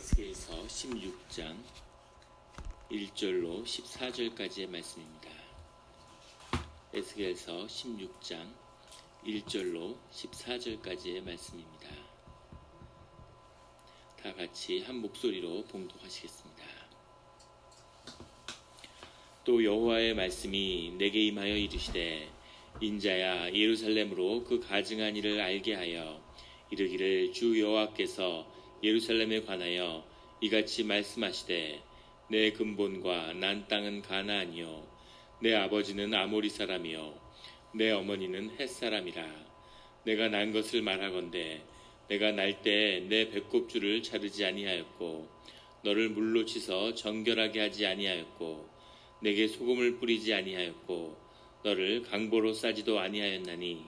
에스겔서 16장 1절로 14절까지의 말씀입니다. 에스겔서 16장 1절로 14절까지의 말씀입니다. 다 같이 한 목소리로 봉독하시겠습니다. 또 여호와의 말씀이 내게 임하여 이르시되 인자야 예루살렘으로 그 가증한 일을 알게 하여 이르기를 주 여호와께서 예루살렘에 관하여 이같이 말씀하시되 내 근본과 난 땅은 가나안이요 내 아버지는 아모리 사람이요 내 어머니는 헷 사람이라. 내가 난 것을 말하건대 내가 날 때 내 배꼽줄을 자르지 아니하였고 너를 물로 치서 정결하게 하지 아니하였고 내게 소금을 뿌리지 아니하였고 너를 강보로 싸지도 아니하였나니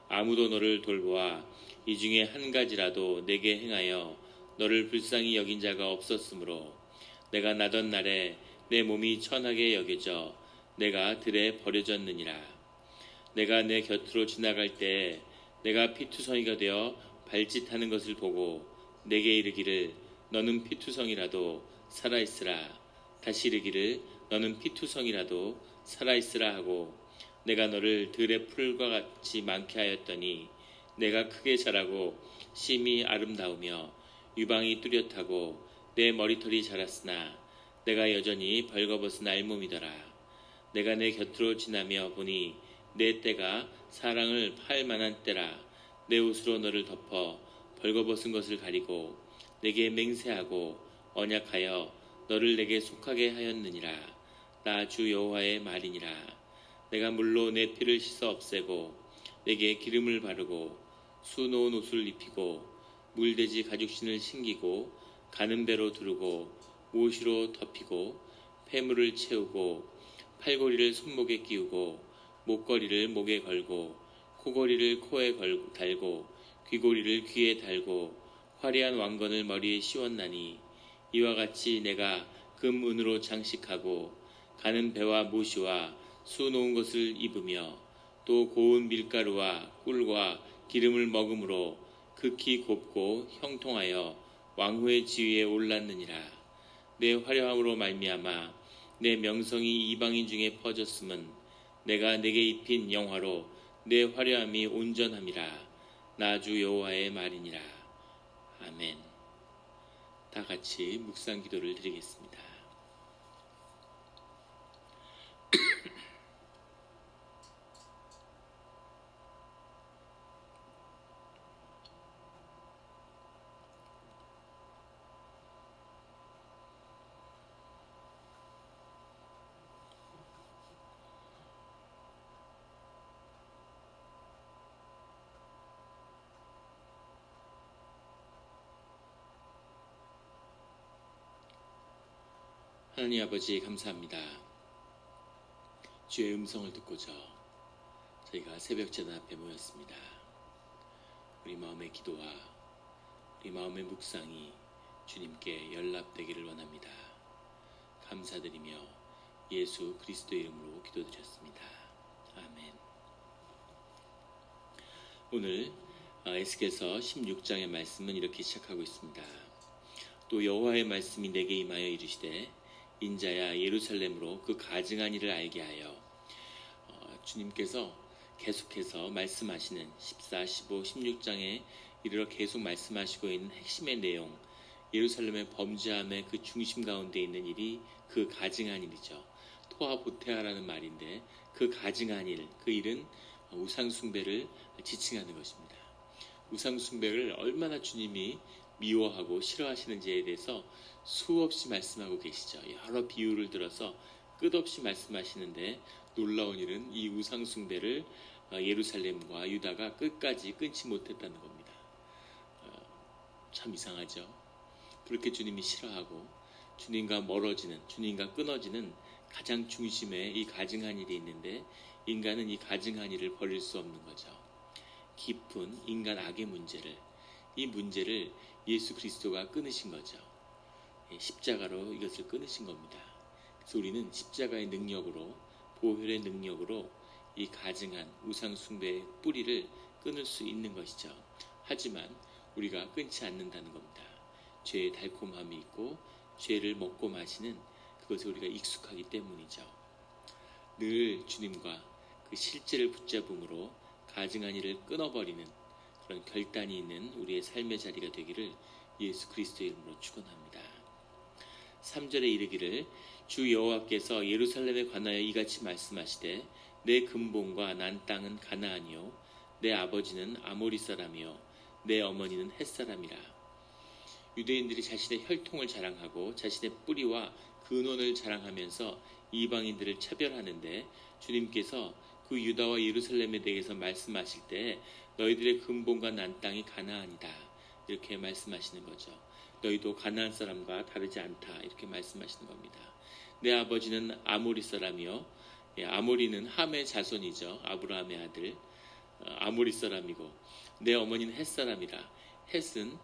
아무도 너를 돌보아 이 중에 한 가지라도 내게 행하여 너를 불쌍히 여긴 자가 없었으므로 내가 나던 날에 내 몸이 천하게 여겨져 내가 들에 버려졌느니라. 내가 내 곁으로 지나갈 때 내가 피투성이가 되어 발짓하는 것을 보고 내게 이르기를 너는 피투성이라도 살아있으라. 다시 이르기를 너는 피투성이라도 살아있으라 하고 내가 너를 들의 풀과 같이 많게 하였더니 내가 크게 자라고 심히 아름다우며 유방이 뚜렷하고 내 머리털이 자랐으나 내가 여전히 벌거벗은 알몸이더라. 내가 내 곁으로 지나며 보니 내 때가 사랑을 팔 만한 때라. 내 옷으로 너를 덮어 벌거벗은 것을 가리고 내게 맹세하고 언약하여 너를 내게 속하게 하였느니라. 나 주 여호와의 말이니라. 내가 물로 내 피를 씻어 없애고 내게 기름을 바르고 수놓은 옷을 입히고 물돼지 가죽신을 신기고 가는 배로 두르고 못으로 덮이고 폐물을 채우고 팔고리를 손목에 끼우고 목걸이를 목에 걸고 코걸이를 코에 달고 귀고리를 귀에 달고 화려한 왕건을 머리에 씌웠나니 이와 같이 내가 금은으로 장식하고 가는 배와 모시와 수놓은 것을 입으며 또 고운 밀가루와 꿀과 기름을 먹음으로 극히 곱고 형통하여 왕후의 지위에 올랐느니라. 내 화려함으로 말미암아 내 명성이 이방인 중에 퍼졌음은 내가 내게 입힌 영화로 내 화려함이 온전함이라. 나 주 여호와의 말이니라. 아멘. 다 같이 묵상 기도를 드리겠습니다. 하나님 아버지 감사합니다. 주의 음성을 듣고자 저희가 새벽 제단 앞에 모였습니다. 우리 마음의 기도와 우리 마음의 묵상이 주님께 연락되기를 원합니다. 감사드리며 예수 그리스도의 이름으로 기도드렸습니다. 아멘. 오늘 에스겔서 16장의 말씀은 이렇게 시작하고 있습니다. 또 여호와의 말씀이 내게 임하여 이르시되 인자야 예루살렘으로 그 가증한 일을 알게 하여. 주님께서 계속해서 말씀하시는 14, 15, 16장에 이르러 계속 말씀하시고 있는 핵심의 내용, 예루살렘의 범죄함의 그 중심 가운데 있는 일이 그 가증한 일이죠. 토하보테아라는 말인데 그 가증한 일, 그 일은 우상숭배를 지칭하는 것입니다. 우상숭배를 얼마나 주님이 미워하고 싫어하시는지에 대해서 수없이 말씀하고 계시죠. 여러 비유를 들어서 끝없이 말씀하시는데 놀라운 일은 이 우상숭배를 예루살렘과 유다가 끝까지 끊지 못했다는 겁니다. 참 이상하죠. 그렇게 주님이 싫어하고 주님과 멀어지는, 주님과 끊어지는 가장 중심에 이 가증한 일이 있는데 인간은 이 가증한 일을 버릴 수 없는 거죠. 깊은 인간 악의 문제를, 이 문제를 예수 그리스도가 끊으신 거죠. 십자가로 이것을 끊으신 겁니다. 그래서 우리는 십자가의 능력으로, 보혈의 능력으로 이 가증한 우상 숭배의 뿌리를 끊을 수 있는 것이죠. 하지만 우리가 끊지 않는다는 겁니다. 죄의 달콤함이 있고 죄를 먹고 마시는 그것에 우리가 익숙하기 때문이죠. 늘 주님과 그 실제를 붙잡음으로 가증한 일을 끊어버리는 그런 결단이 있는 우리의 삶의 자리가 되기를 예수 그리스도의 이름으로 축원합니다. 3절에 이르기를 주 여호와께서 예루살렘에 관하여 이같이 말씀하시되 내 근본과 난 땅은 가나안이요 내 아버지는 아모리 사람이요 내 어머니는 헷 사람이라. 유대인들이 자신의 혈통을 자랑하고 자신의 뿌리와 근원을 자랑하면서 이방인들을 차별하는데 주님께서 그 유다와 예루살렘에 대해서 말씀하실 때 너희들의 근본과 난 땅이 가나안이다 이렇게 말씀하시는 거죠. 너희도 가나안 사람과 다르지 않다 이렇게 말씀하시는 겁니다. 내 아버지는 아모리 사람이요 아모리는 함의 자손이죠. 아브라함의 아들 아모리 사람이고 내 어머니는 헷 사람이라. 헷은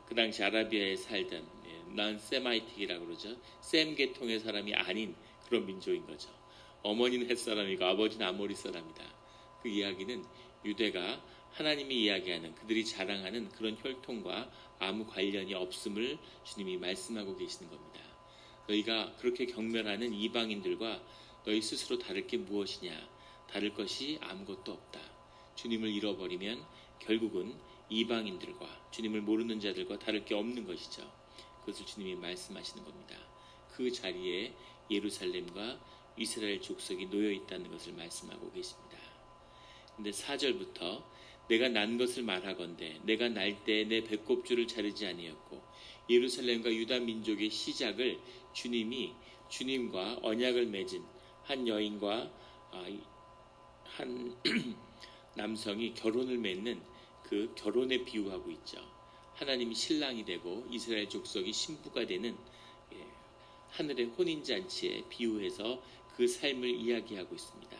그 당시 아라비아에 살던 난 세마이틱이라고 그러죠. 셈 계통의 사람이 아닌 그런 민족인 거죠. 어머니는 헷 사람이고 아버지는 아모리 사람이다. 그 이야기는 유대가 하나님이 이야기하는 그들이 자랑하는 그런 혈통과 아무 관련이 없음을 주님이 말씀하고 계시는 겁니다. 너희가 그렇게 경멸하는 이방인들과 너희 스스로 다를 게 무엇이냐? 다를 것이 아무것도 없다. 주님을 잃어버리면 결국은 이방인들과 주님을 모르는 자들과 다를 게 없는 것이죠. 그것을 주님이 말씀하시는 겁니다. 그 자리에 예루살렘과 이스라엘 족속이 놓여 있다는 것을 말씀하고 계십니다. 근데 4절부터 내가 난 것을 말하건대 내가 날 때 내 배꼽줄을 자르지 아니었고 예루살렘과 유다 민족의 시작을 주님이 주님과 언약을 맺은 한 여인과 한 남성이 결혼을 맺는 그 결혼에 비유하고 있죠. 하나님이 신랑이 되고 이스라엘 족속이 신부가 되는 하늘의 혼인잔치에 비유해서 그 삶을 이야기하고 있습니다.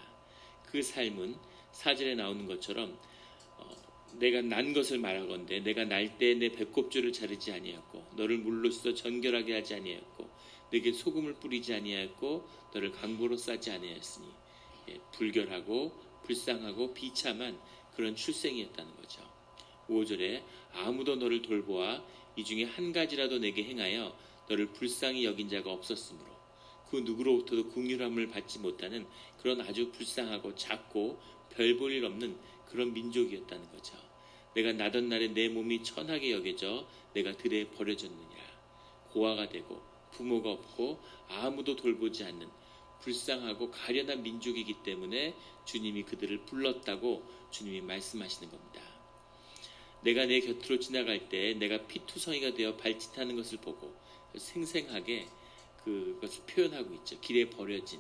그 삶은 4절에 나오는 것처럼 내가 난 것을 말하건대 내가 날 때 내 배꼽줄을 자르지 아니하였고 너를 물로 씻어 정결하게 하지 아니하였고 내게 소금을 뿌리지 아니하였고 너를 강보로 싸지 아니하였으니 불결하고 불쌍하고 비참한 그런 출생이었다는 거죠. 5절에 아무도 너를 돌보아 이 중에 한 가지라도 내게 행하여 너를 불쌍히 여긴 자가 없었으므로 그 누구로부터도 긍휼함을 받지 못하는 그런 아주 불쌍하고 작고 별 볼 일 없는 그런 민족이었다는 거죠. 내가 나던 날에 내 몸이 천하게 여겨져 내가 들에 버려졌느니라. 고아가 되고 부모가 없고 아무도 돌보지 않는 불쌍하고 가련한 민족이기 때문에 주님이 그들을 불렀다고 주님이 말씀하시는 겁니다. 내가 내 곁으로 지나갈 때 내가 피투성이가 되어 발짓하는 것을 보고 생생하게 그것을 표현하고 있죠. 길에 버려진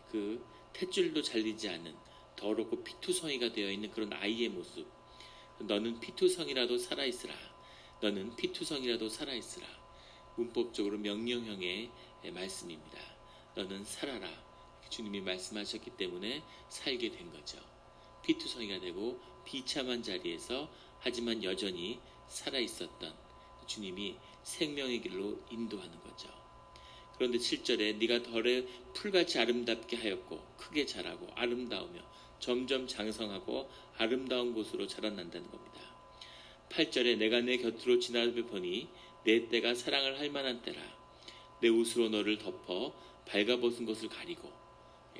그 탯줄도 잘리지 않은 더럽고 피투성이가 되어 있는 그런 아이의 모습. 너는 피투성이라도 살아있으라. 너는 피투성이라도 살아있으라. 문법적으로 명령형의 말씀입니다. 너는 살아라. 주님이 말씀하셨기 때문에 살게 된 거죠. 피투성이가 되고 비참한 자리에서 하지만 여전히 살아있었던 주님이 생명의 길로 인도하는 거죠. 그런데 7절에 네가 덜에 풀같이 아름답게 하였고 크게 자라고 아름다우며 점점 장성하고 아름다운 곳으로 자라난다는 겁니다. 8절에 내가 내 곁으로 지나보니 내 때가 사랑을 할 만한 때라. 내 옷으로 너를 덮어 발가벗은 것을 가리고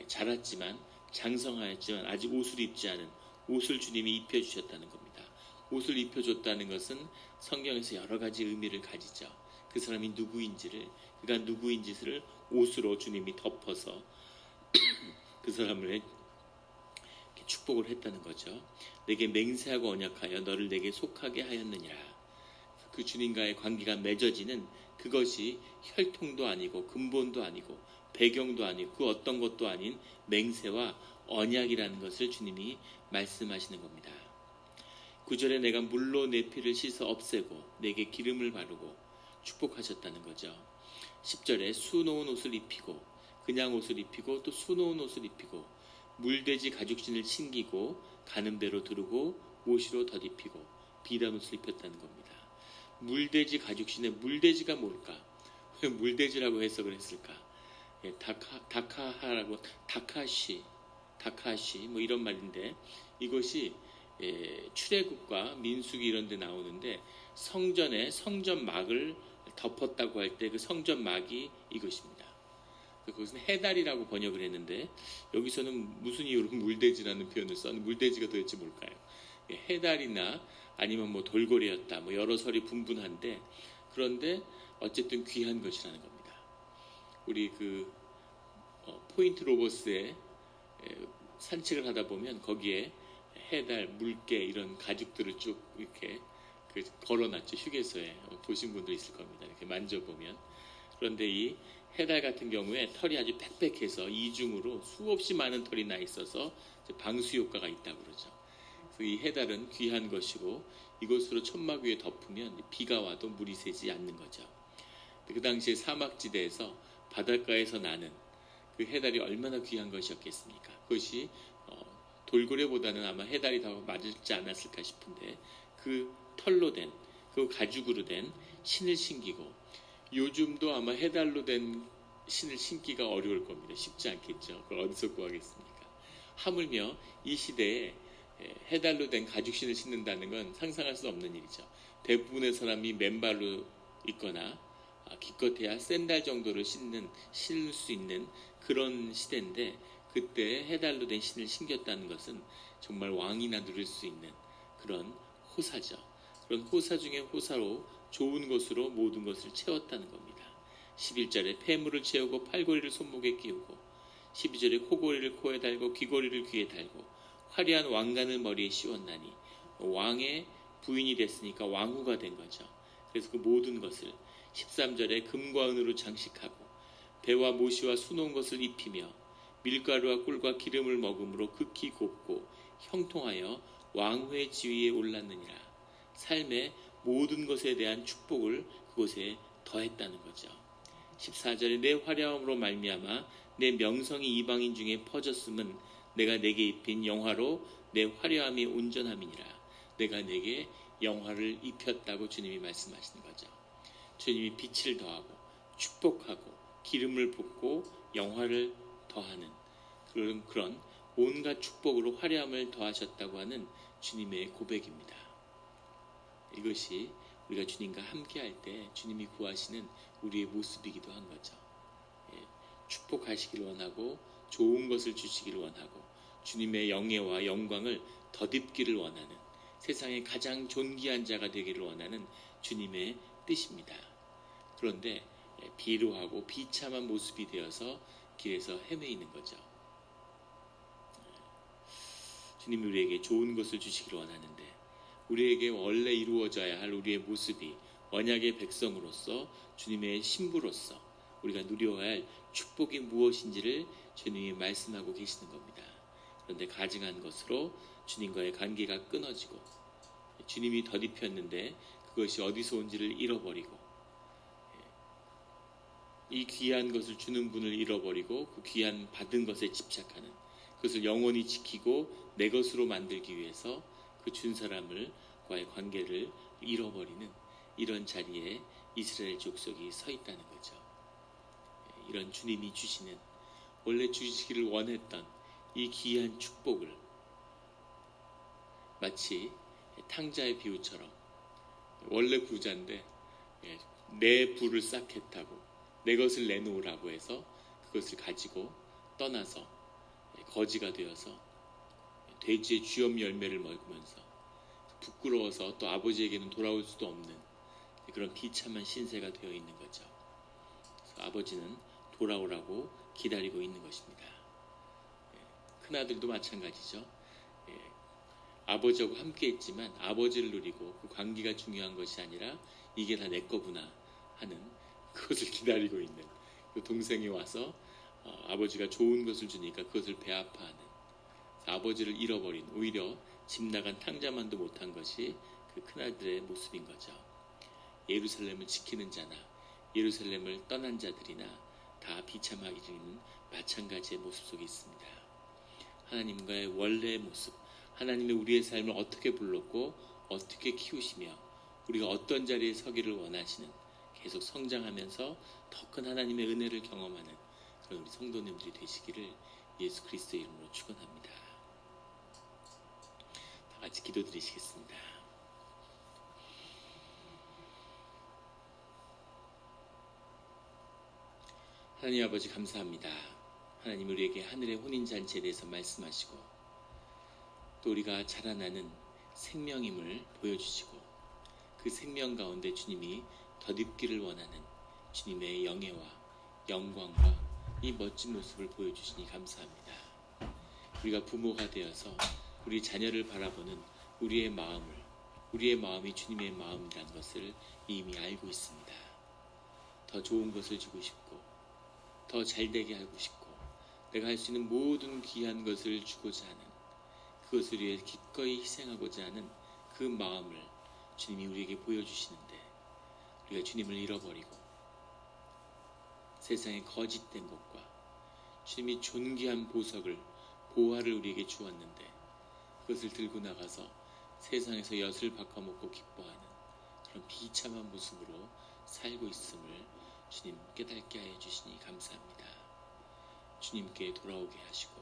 자랐지만 장성하였지만 아직 옷을 입지 않은 옷을 주님이 입혀주셨다는 겁니다. 옷을 입혀줬다는 것은 성경에서 여러 가지 의미를 가지죠. 그 사람이 누구인지를 그가 누구인지를 옷으로 주님이 덮어서 그 사람을 축복을 했다는 거죠. 내게 맹세하고 언약하여 너를 내게 속하게 하였느니라. 그 주님과의 관계가 맺어지는 그것이 혈통도 아니고 근본도 아니고 배경도 아니고 그 어떤 것도 아닌 맹세와 언약이라는 것을 주님이 말씀하시는 겁니다. 9절에 내가 물로 내 피를 씻어 없애고 내게 기름을 바르고 축복하셨다는 거죠. 10절에 수놓은 옷을 입히고 그냥 옷을 입히고 또 수놓은 옷을 입히고 물돼지 가죽신을 챙기고 가는 배로 두르고 옷으로 덧입히고 비단 옷을 입혔다는 겁니다. 물돼지 가죽신에 물돼지가 뭘까? 왜 물돼지라고 해석을 했을까? 다카하라고 다카시 뭐 이런 말인데 이것이 출애굽과 민수기 이런 데 나오는데 성전에 성전막을 덮었다고 할 때 그 성전막이 이것입니다. 그것은 해달이라고 번역을 했는데 여기서는 무슨 이유로 물돼지라는 표현을 썼는데 물돼지가 도대체 뭘까요? 해달이나 아니면 뭐 돌고래였다 뭐 여러 설이 분분한데 그런데 어쨌든 귀한 것이라는 겁니다. 우리 포인트 로버스에 산책을 하다 보면 거기에 해달, 물개 이런 가죽들을 쭉 이렇게 걸어놨죠. 휴게소에 보신 분들 있을 겁니다. 이렇게 만져보면. 그런데 이 해달 같은 경우에 털이 아주 빽빽해서 이중으로 수없이 많은 털이 나 있어서 방수 효과가 있다고 그러죠. 그래서 이 해달은 귀한 것이고 이것으로 천막 위에 덮으면 비가 와도 물이 새지 않는 거죠. 그 당시에 사막지대에서 바닷가에서 나는 그 해달이 얼마나 귀한 것이었겠습니까? 그것이 돌고래보다는 아마 해달이 더 맞을지 않았을까 싶은데 그 털로 된, 그 가죽으로 된 신을 신기고 요즘도 아마 해달로 된 신을 신기가 어려울 겁니다. 쉽지 않겠죠. 그걸 어디서 구하겠습니까? 하물며 이 시대에 해달로 된 가죽신을 신는다는 건 상상할 수 없는 일이죠. 대부분의 사람이 맨발로 있거나 기껏해야 샌들 정도를 신을 수 있는 그런 시대인데 그때 해달로 된 신을 신겼다는 것은 정말 왕이나 누릴 수 있는 그런 호사죠. 그런 호사 중에 호사로 좋은 것으로 모든 것을 채웠다는 겁니다. 11절에 폐물을 채우고 팔고리를 손목에 끼우고 12절에 코고리를 코에 달고 귀고리를 귀에 달고 화려한 왕관을 머리에 씌웠나니 왕의 부인이 됐으니까 왕후가 된 거죠. 그래서 그 모든 것을 13절에 금과 은으로 장식하고 배와 모시와 수놓은 것을 입히며 밀가루와 꿀과 기름을 먹음으로 극히 곱고 형통하여 왕후의 지위에 올랐느니라. 삶의 모든 것에 대한 축복을 그곳에 더했다는 거죠. 14절에 내 화려함으로 말미암아 내 명성이 이방인 중에 퍼졌음은 내가 내게 입힌 영화로 내 화려함이 온전함이니라. 내가 내게 영화를 입혔다고 주님이 말씀하시는 거죠. 주님이 빛을 더하고 축복하고 기름을 붓고 영화를 더하는 그런 온갖 축복으로 화려함을 더하셨다고 하는 주님의 고백입니다. 이것이 우리가 주님과 함께할 때 주님이 구하시는 우리의 모습이기도 한 거죠. 축복하시길 원하고 좋은 것을 주시기를 원하고 주님의 영예와 영광을 덧입기를 원하는 세상의 가장 존귀한 자가 되기를 원하는 주님의 뜻입니다. 그런데 비루하고 비참한 모습이 되어서 길에서 헤매이는 거죠. 주님이 우리에게 좋은 것을 주시기를 원하는데 우리에게 원래 이루어져야 할 우리의 모습이 언약의 백성으로서 주님의 신부로서 우리가 누려야 할 축복이 무엇인지를 주님이 말씀하고 계시는 겁니다. 그런데 가증한 것으로 주님과의 관계가 끊어지고 주님이 덧입혔는데 그것이 어디서 온지를 잃어버리고 이 귀한 것을 주는 분을 잃어버리고 그 귀한 받은 것에 집착하는 그것을 영원히 지키고 내 것으로 만들기 위해서 그 준 사람과의 관계를 잃어버리는 이런 자리에 이스라엘 족속이 서 있다는 거죠. 이런 주님이 주시는 원래 주시기를 원했던 이 귀한 축복을 마치 탕자의 비유처럼 원래 부자인데 내 부를 쌓겠다고 내 것을 내놓으라고 해서 그것을 가지고 떠나서 거지가 되어서 돼지의 쥐엄 열매를 먹으면서 부끄러워서 또 아버지에게는 돌아올 수도 없는 그런 비참한 신세가 되어 있는 거죠. 그래서 아버지는 돌아오라고 기다리고 있는 것입니다. 큰아들도 마찬가지죠. 아버지하고 함께 했지만 아버지를 누리고 그 관계가 중요한 것이 아니라 이게 다 내 거구나 하는 그것을 기다리고 있는 그 동생이 와서 아버지가 좋은 것을 주니까 그것을 배아파하는 아버지를 잃어버린 오히려 집 나간 탕자만도 못한 것이 그 큰아들의 모습인 거죠. 예루살렘을 지키는 자나 예루살렘을 떠난 자들이나 다 비참하게 되는 마찬가지의 모습 속에 있습니다. 하나님과의 원래의 모습, 하나님이 우리의 삶을 어떻게 불렀고 어떻게 키우시며 우리가 어떤 자리에 서기를 원하시는 계속 성장하면서 더 큰 하나님의 은혜를 경험하는 그런 우리 성도님들이 되시기를 예수 그리스도의 이름으로 축원합니다. 다 같이 기도드리시겠습니다. 하나님 아버지 감사합니다. 하나님 우리에게 하늘의 혼인잔치에 대해서 말씀하시고 또 우리가 자라나는 생명임을 보여주시고 그 생명 가운데 주님이 덧입기를 원하는 주님의 영예와 영광과 이 멋진 모습을 보여주시니 감사합니다. 우리가 부모가 되어서 우리 자녀를 바라보는 우리의 마음이 주님의 마음이라는 것을 이미 알고 있습니다. 더 좋은 것을 주고 싶고 더 잘되게 하고 싶고 내가 할 수 있는 모든 귀한 것을 주고자 하는 그것을 위해 기꺼이 희생하고자 하는 그 마음을 주님이 우리에게 보여주시는데 우리가 주님을 잃어버리고 세상의 거짓된 것과 주님이 존귀한 보화를 우리에게 주었는데 그것을 들고 나가서 세상에서 엿을 바꿔먹고 기뻐하는 그런 비참한 모습으로 살고 있음을 주님 깨닫게 하여 주시니 감사합니다. 주님께 돌아오게 하시고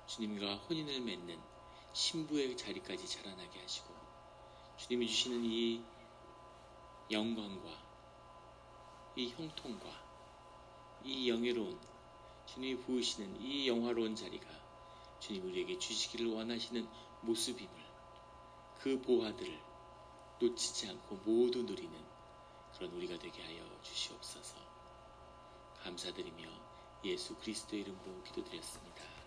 주님과 혼인을 맺는 신부의 자리까지 자라나게 하시고 주님이 주시는 이 영광과 이 형통과 이 영예로운 주님이 부으시는 이 영화로운 자리가 주님 우리에게 주시기를 원하시는 모습임을 그 보화들을 놓치지 않고 모두 누리는 그런 우리가 되게 하여 주시옵소서. 감사드리며 예수 그리스도의 이름으로 기도드렸습니다.